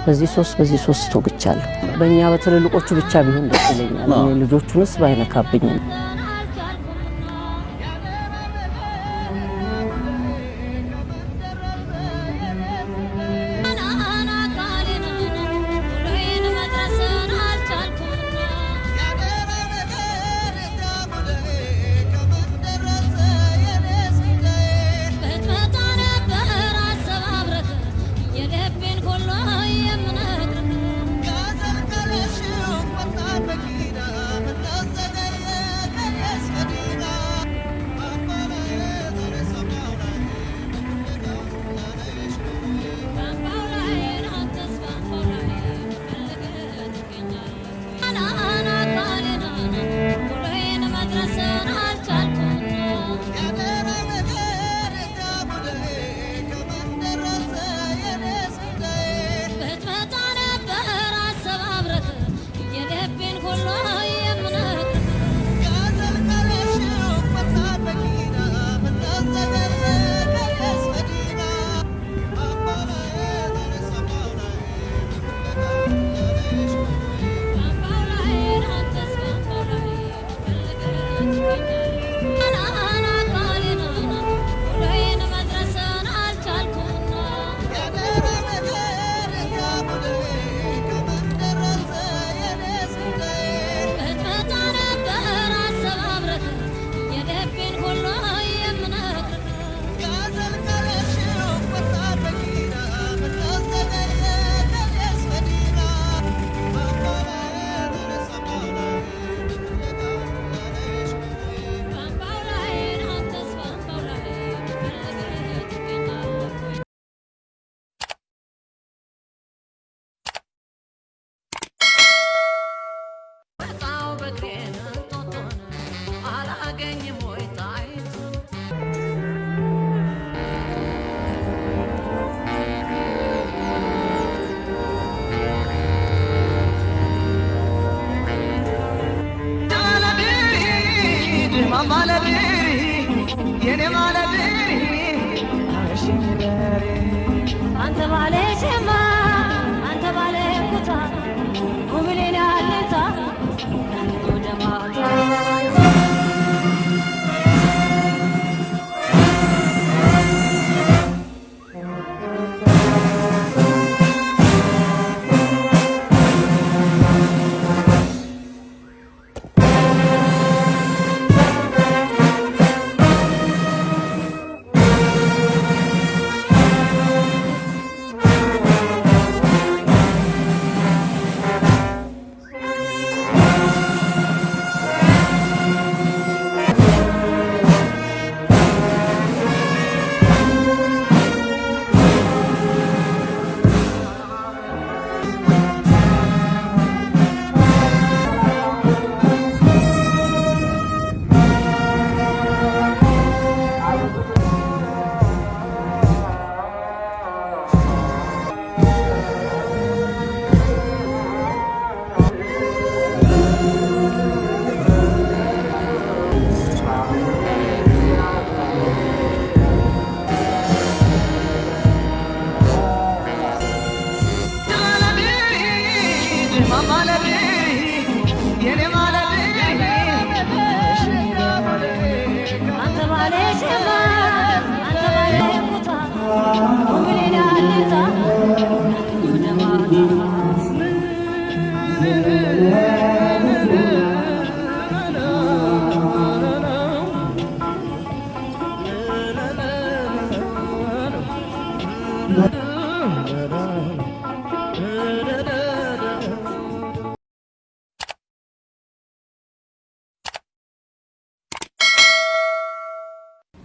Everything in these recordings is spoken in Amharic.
በዚህ ሶስት ተወግቻለሁ። በእኛ በትልልቆቹ ብቻ ቢሆን ደስ ይለኛል። ልጆቹንስ ባይነካብኝ።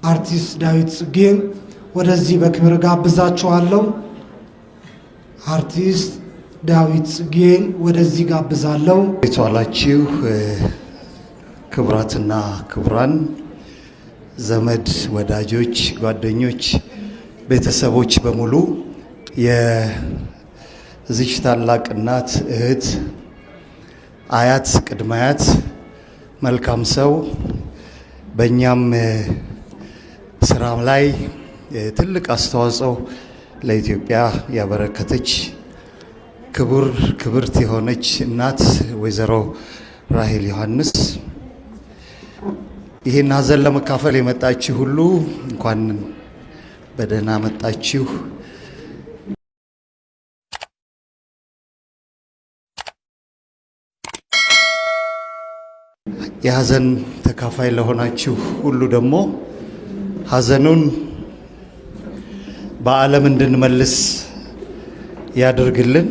አርቲስት ዳዊት ጽጌን ወደዚህ በክብር ጋብዛችኋለሁ። አርቲስት ዳዊት ጽጌን ወደዚህ ጋብዛለሁ። የተዋላችሁ ክቡራትና ክቡራን ዘመድ ወዳጆች፣ ጓደኞች፣ ቤተሰቦች በሙሉ የዚች ታላቅ እናት እህት፣ አያት፣ ቅድመ አያት፣ መልካም ሰው በእኛም ስራም ላይ ትልቅ አስተዋጽኦ ለኢትዮጵያ ያበረከተች ክብርት የሆነች እናት ወይዘሮ ራሄል ዮሐንስ፣ ይህን ሀዘን ለመካፈል የመጣችሁ ሁሉ እንኳን በደህና መጣችሁ። የሀዘን ተካፋይ ለሆናችሁ ሁሉ ደግሞ ሀዘኑን በዓለም እንድንመልስ ያደርግልን።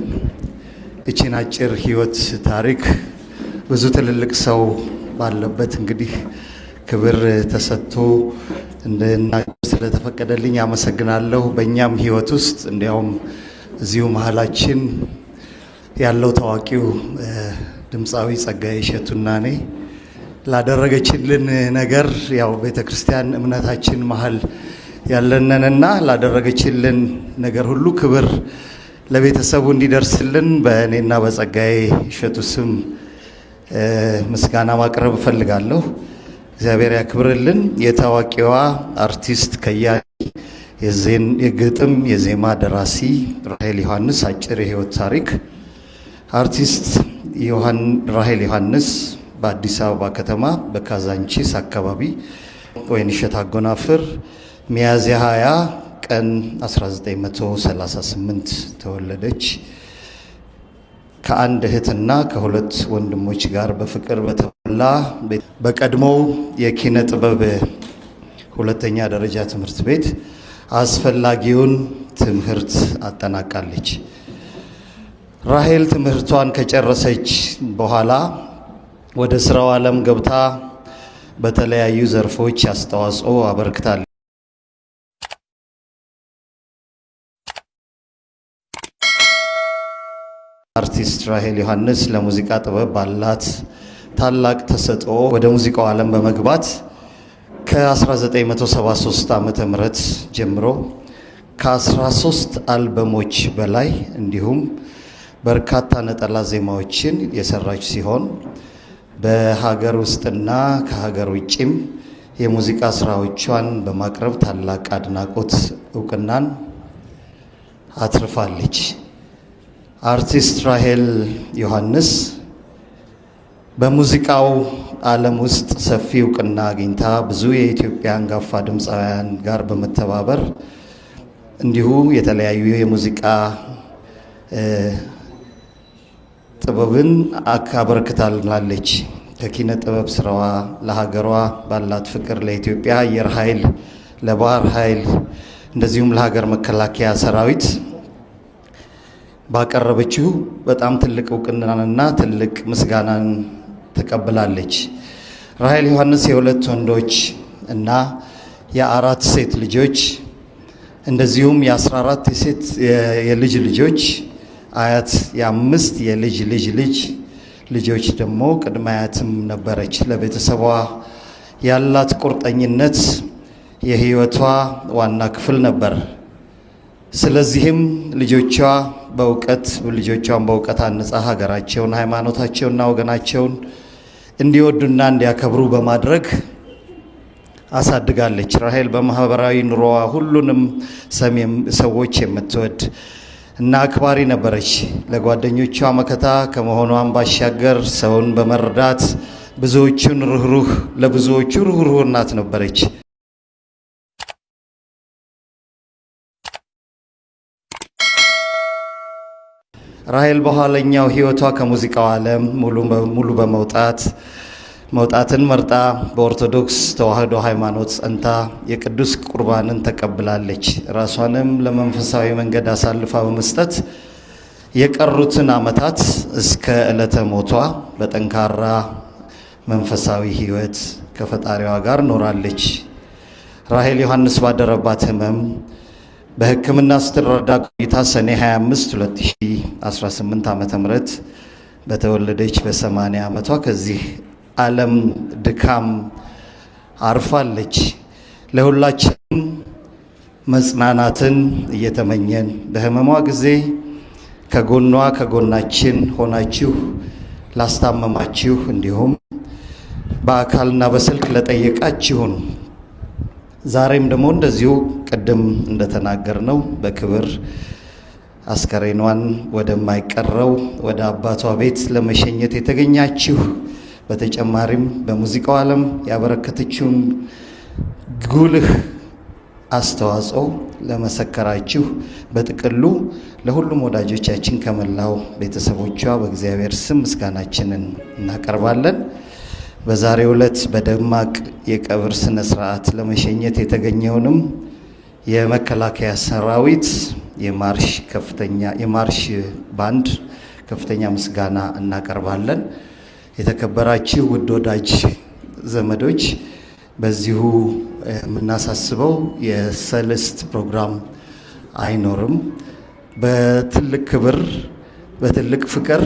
እቺን አጭር ህይወት ታሪክ ብዙ ትልልቅ ሰው ባለበት እንግዲህ ክብር ተሰጥቶ እንድናገር ስለተፈቀደልኝ አመሰግናለሁ። በእኛም ህይወት ውስጥ እንዲያውም እዚሁ መሀላችን ያለው ታዋቂው ድምፃዊ ጸጋዬ እሸቱና እኔ ላደረገችልን ነገር ያው ቤተክርስቲያን እምነታችን መሀል ያለነንና ላደረገችልን ነገር ሁሉ ክብር ለቤተሰቡ እንዲደርስልን በእኔና በጸጋዬ እሸቱ ስም ምስጋና ማቅረብ እፈልጋለሁ። እግዚአብሔር ያክብርልን። የታዋቂዋ አርቲስት ከያኒ የግጥም የዜማ ደራሲ ራሄል ዮሐንስ አጭር የህይወት ታሪክ። አርቲስት ራሄል ዮሐንስ በአዲስ አበባ ከተማ በካዛንቺስ አካባቢ ወይንሸት አጎናፍር ሚያዝያ 20 ቀን 1938 ተወለደች። ከአንድ እህትና ከሁለት ወንድሞች ጋር በፍቅር በተሞላ በቀድሞው የኪነ ጥበብ ሁለተኛ ደረጃ ትምህርት ቤት አስፈላጊውን ትምህርት አጠናቃለች። ራሄል ትምህርቷን ከጨረሰች በኋላ ወደ ስራው ዓለም ገብታ በተለያዩ ዘርፎች አስተዋጽኦ አበርክታለች። አርቲስት ራሄል ዮሐንስ ለሙዚቃ ጥበብ ባላት ታላቅ ተሰጥኦ ወደ ሙዚቃው ዓለም በመግባት ከ1973 ዓመተ ምህረት ጀምሮ ከ13 አልበሞች በላይ እንዲሁም በርካታ ነጠላ ዜማዎችን የሰራች ሲሆን በሀገር ውስጥና ከሀገር ውጭም የሙዚቃ ስራዎቿን በማቅረብ ታላቅ አድናቆት እውቅናን አትርፋለች። አርቲስት ራሄል ዮሐንስ በሙዚቃው ዓለም ውስጥ ሰፊ እውቅና አግኝታ ብዙ የኢትዮጵያ አንጋፋ ድምፃውያን ጋር በመተባበር እንዲሁ የተለያዩ የሙዚቃ ጥበብን አበርክታለች። ከኪነ ጥበብ ስራዋ ለሀገሯ ባላት ፍቅር ለኢትዮጵያ አየር ኃይል፣ ለባህር ኃይል እንደዚሁም ለሀገር መከላከያ ሰራዊት ባቀረበችው በጣም ትልቅ እውቅናንና ትልቅ ምስጋናን ተቀብላለች። ራሄል ዮሐንስ የሁለት ወንዶች እና የ4 ሴት ልጆች እንደዚሁም የ14 የሴት የልጅ ልጆች አያት፣ የ5 የልጅ ልጅ ልጆች ደግሞ ቅድመ አያትም ነበረች። ለቤተሰቧ ያላት ቁርጠኝነት የህይወቷ ዋና ክፍል ነበር። ስለዚህም ልጆቿን በእውቀት አንጻ ሀገራቸውን፣ ሃይማኖታቸውንና ወገናቸውን እንዲወዱና እንዲያከብሩ በማድረግ አሳድጋለች። ራሄል በማህበራዊ ኑሮዋ ሁሉንም ሰዎች የምትወድ እና አክባሪ ነበረች። ለጓደኞቿ መከታ ከመሆኗን ባሻገር ሰውን በመርዳት ለብዙዎቹ ርኅሩህ እናት ነበረች። ራሄል በኋለኛው ህይወቷ ከሙዚቃው ዓለም ሙሉ መውጣትን መርጣ በኦርቶዶክስ ተዋህዶ ሃይማኖት ጸንታ የቅዱስ ቁርባንን ተቀብላለች። ራሷንም ለመንፈሳዊ መንገድ አሳልፋ በመስጠት የቀሩትን ዓመታት እስከ ዕለተ ሞቷ በጠንካራ መንፈሳዊ ህይወት ከፈጣሪዋ ጋር ኖራለች። ራሄል ዮሐንስ ባደረባት ህመም በሕክምና ስትረዳ ቆይታ ሰኔ 25 2018 ዓመተ ምህረት በተወለደች በ80 ዓመቷ ከዚህ ዓለም ድካም አርፋለች። ለሁላችንም መጽናናትን እየተመኘን በህመሟ ጊዜ ከጎናችን ሆናችሁ ላስታመማችሁ እንዲሁም በአካልና በስልክ ለጠየቃችሁን ዛሬም ደግሞ እንደዚሁ ቅድም እንደተናገርነው በክብር አስከሬኗን ወደማይቀረው ወደ አባቷ ቤት ለመሸኘት የተገኛችሁ በተጨማሪም በሙዚቃው ዓለም ያበረከተችውን ጉልህ አስተዋጽኦ ለመሰከራችሁ በጥቅሉ ለሁሉም ወዳጆቻችን ከመላው ቤተሰቦቿ በእግዚአብሔር ስም ምስጋናችንን እናቀርባለን። በዛሬው ዕለት በደማቅ የቀብር ስነ ስርዓት ለመሸኘት የተገኘውንም የመከላከያ ሰራዊት የማርሽ ባንድ ከፍተኛ ምስጋና እናቀርባለን። የተከበራችሁ ውድ ወዳጅ ዘመዶች በዚሁ የምናሳስበው የሰልስት ፕሮግራም አይኖርም። በትልቅ ክብር በትልቅ ፍቅር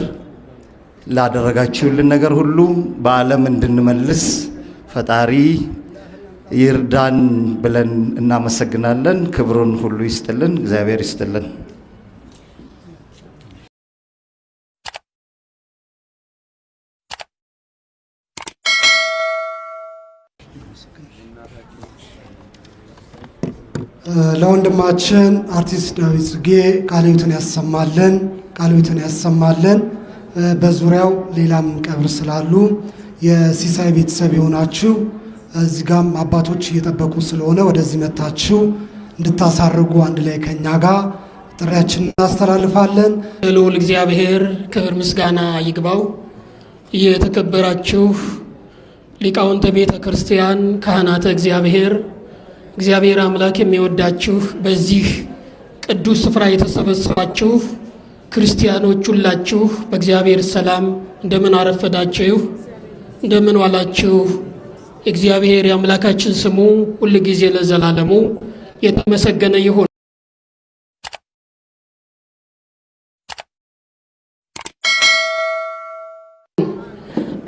ላደረጋችሁልን ነገር ሁሉ በዓለም እንድንመልስ ፈጣሪ ይርዳን ብለን እናመሰግናለን። ክብሩን ሁሉ ይስጥልን፣ እግዚአብሔር ይስጥልን። ለወንድማችን አርቲስት ዳዊት ጽጌ ቃለ ሕይወትን ያሰማልን። በዙሪያው ሌላም ቀብር ስላሉ የሲሳይ ቤተሰብ የሆናችሁ እዚህ ጋም አባቶች እየጠበቁ ስለሆነ ወደዚህ መታችሁ እንድታሳርጉ አንድ ላይ ከኛ ጋር ጥሪያችንን እናስተላልፋለን። ልዑል እግዚአብሔር ክብር ምስጋና ይግባው። የተከበራችሁ ሊቃውንተ ቤተ ክርስቲያን፣ ካህናተ እግዚአብሔር አምላክ የሚወዳችሁ በዚህ ቅዱስ ስፍራ የተሰበሰባችሁ ክርስቲያኖች ሁላችሁ በእግዚአብሔር ሰላም እንደምን አረፈዳችሁ? እንደምን ዋላችሁ? እግዚአብሔር የአምላካችን ስሙ ሁል ጊዜ ለዘላለሙ የተመሰገነ ይሁን።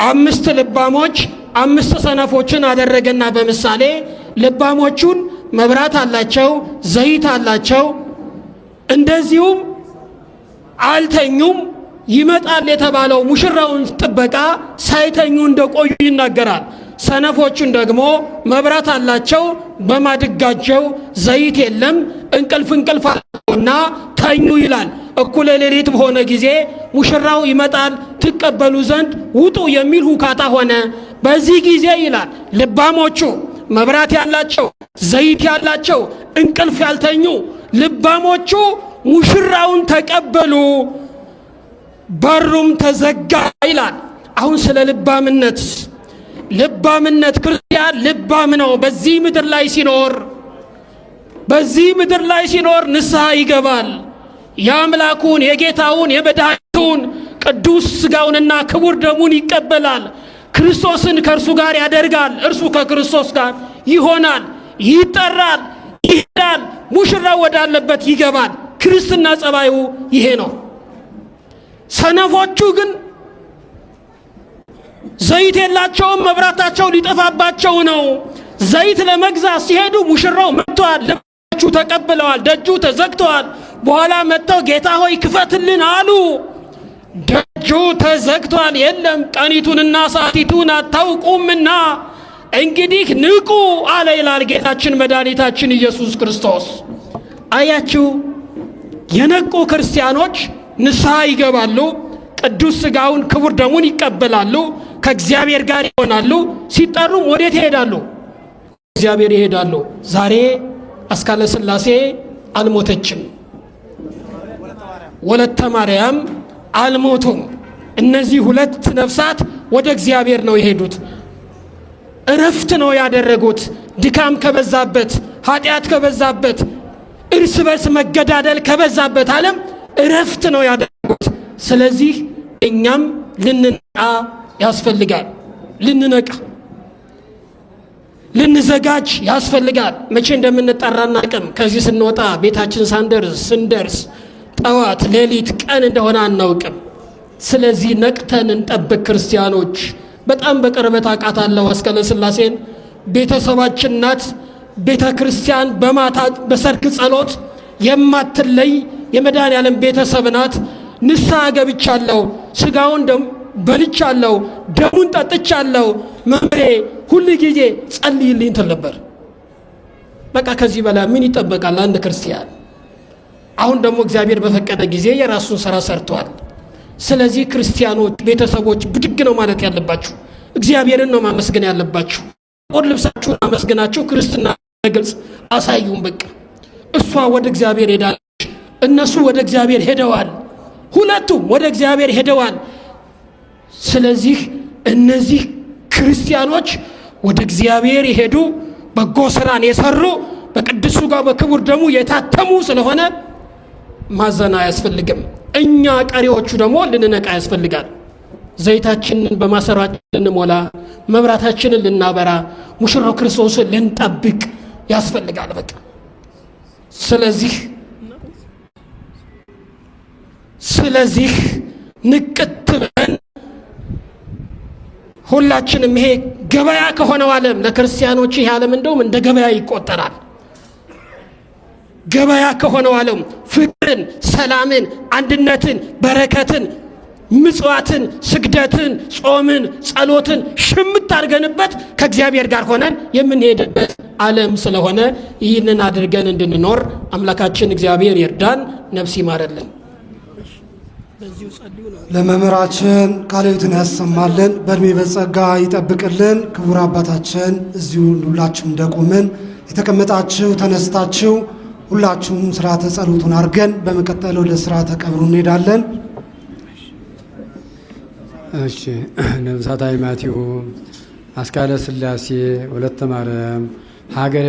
አምስት ልባሞች አምስት ሰነፎችን አደረገና በምሳሌ ልባሞቹን መብራት አላቸው፣ ዘይት አላቸው፣ እንደዚሁም አልተኙም። ይመጣል የተባለው ሙሽራውን ጥበቃ ሳይተኙ እንደቆዩ ይናገራል። ሰነፎቹን ደግሞ መብራት አላቸው፣ በማድጋቸው ዘይት የለም፣ እንቅልፍ አላቸውና ተኙ ይላል። እኩለ ሌሊት በሆነ ጊዜ ሙሽራው ይመጣል ትቀበሉ ዘንድ ውጡ የሚል ሁካታ ሆነ። በዚህ ጊዜ ይላል ልባሞቹ መብራት ያላቸው ዘይት ያላቸው እንቅልፍ ያልተኙ ልባሞቹ ሙሽራውን ተቀበሉ፣ በሩም ተዘጋ ይላል። አሁን ስለ ልባምነት ክርስቲያን ልባም ነው። በዚህ ምድር ላይ ሲኖር ንስሐ ይገባል። የአምላኩን የጌታውን የመድኃኒቱን ቅዱስ ሥጋውንና ክቡር ደሙን ይቀበላል። ክርስቶስን ከእርሱ ጋር ያደርጋል። እርሱ ከክርስቶስ ጋር ይሆናል፣ ይጠራል፣ ይሄዳል፣ ሙሽራው ወዳለበት ይገባል። ክርስትና ጸባዩ ይሄ ነው። ሰነፎቹ ግን ዘይት የላቸውም፣ መብራታቸው ሊጠፋባቸው ነው። ዘይት ለመግዛት ሲሄዱ ሙሽራው መጥቷል፣ ልባቹ ተቀብለዋል፣ ደጁ ተዘግተዋል። በኋላ መጥተው ጌታ ሆይ ክፈትልን አሉ። ደጁ ተዘግቷል፣ የለም ቀኒቱንና ሰዓቲቱን አታውቁምና እንግዲህ ንቁ አለ ይላል ጌታችን መድኃኒታችን ኢየሱስ ክርስቶስ። አያችሁ፣ የነቁ ክርስቲያኖች ንስሐ ይገባሉ፣ ቅዱስ ሥጋውን ክቡር ደሙን ይቀበላሉ፣ ከእግዚአብሔር ጋር ይሆናሉ። ሲጠሩም ወዴት ይሄዳሉ? እግዚአብሔር ይሄዳሉ። ዛሬ አስካለ ሥላሴ አልሞተችም፣ ወለተ ማርያም አልሞቱም። እነዚህ ሁለት ነፍሳት ወደ እግዚአብሔር ነው የሄዱት። እረፍት ነው ያደረጉት። ድካም ከበዛበት፣ ኃጢአት ከበዛበት፣ እርስ በርስ መገዳደል ከበዛበት ዓለም እረፍት ነው ያደረጉት። ስለዚህ እኛም ልንነቃ ያስፈልጋል። ልንዘጋጅ ያስፈልጋል። መቼ እንደምንጠራ አናውቅም። ከዚህ ስንወጣ ቤታችን ስንደርስ ጠዋት፣ ሌሊት፣ ቀን እንደሆነ አናውቅም። ስለዚህ ነቅተን እንጠብቅ ክርስቲያኖች። በጣም በቅርበት አውቃታለሁ አስካለ ሥላሴን። ቤተሰባችን ናት። ቤተ ክርስቲያን በማታ በሰርክ ጸሎት የማትለይ የመድኃኔዓለም ቤተሰብ ናት። ንስሐ ገብቻለሁ፣ ስጋውን በልቻለሁ፣ ደሙን ጠጥቻለሁ፣ መምሬ ሁሉ ጊዜ ጸልይልኝ ትል ነበር። በቃ ከዚህ በላይ ምን ይጠበቃል አንድ ክርስቲያን? አሁን ደግሞ እግዚአብሔር በፈቀደ ጊዜ የራሱን ስራ ሰርቷል። ስለዚህ ክርስቲያኖች ቤተሰቦች ብድግ ነው ማለት ያለባችሁ፣ እግዚአብሔርን ነው ማመስገን ያለባችሁ። ቁር ልብሳችሁን አመስግናችሁ ክርስትና በግልጽ አሳዩን። በቃ እሷ ወደ እግዚአብሔር ሄዳለች፣ እነሱ ወደ እግዚአብሔር ሄደዋል፣ ሁለቱም ወደ እግዚአብሔር ሄደዋል። ስለዚህ እነዚህ ክርስቲያኖች ወደ እግዚአብሔር የሄዱ በጎ ስራን የሰሩ በቅዱሱ ጋር በክቡር ደሙ የታተሙ ስለሆነ ማዘን አያስፈልግም። እኛ ቀሪዎቹ ደግሞ ልንነቃ ያስፈልጋል። ዘይታችንን በማሰራችን ልንሞላ፣ መብራታችንን ልናበራ፣ ሙሽራው ክርስቶስን ልንጠብቅ ያስፈልጋል። በቃ ስለዚህ ንቅት ብለን ሁላችንም ይሄ ገበያ ከሆነው ዓለም ለክርስቲያኖች ይሄ ዓለም እንደውም እንደ ገበያ ይቆጠራል። ገበያ ከሆነው ዓለም ፍቅርን፣ ሰላምን፣ አንድነትን፣ በረከትን፣ ምጽዋትን፣ ስግደትን፣ ጾምን፣ ጸሎትን ሽምት አድርገንበት ከእግዚአብሔር ጋር ሆነን የምንሄድበት ዓለም ስለሆነ ይህንን አድርገን እንድንኖር አምላካችን እግዚአብሔር ይርዳን፣ ነፍስ ይማረልን። ለመምህራችን ቃለ ሕይወትን ያሰማልን፣ በእድሜ በጸጋ ይጠብቅልን። ክቡር አባታችን እዚሁ ሁላችሁም እንደቆምን የተቀመጣችሁ ተነስታችሁ ሁላችሁም ስርዓተ ጸሎቱን አድርገን በመቀጠል ወደ ስርዓተ ቀብሩ እንሄዳለን። እሺ ነብሳት አይማቲሁ አስካለ ሥላሴ ወለተ ማርያም ሀገር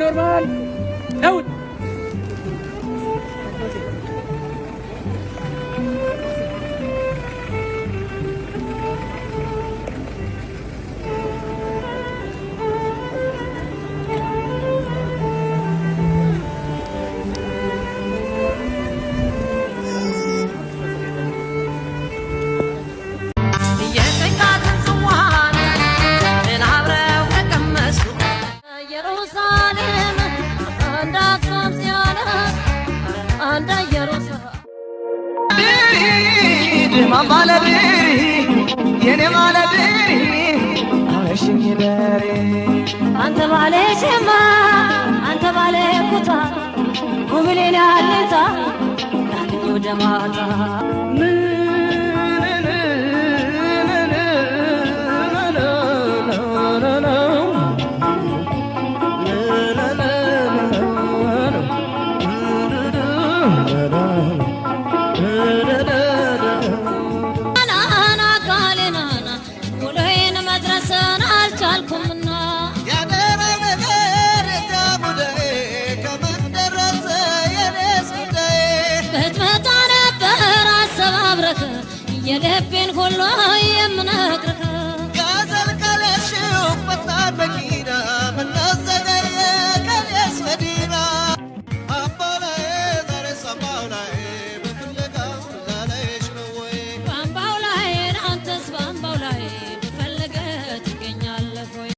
normal. Out. አንተ ባለ ሸማ አንተ ባለ ኩታ ጉብሌና አለታ ያንተ ደማታ የልቤን ሁሉ የምነግርህ ጋዘል ከለሽው በጣም በቂ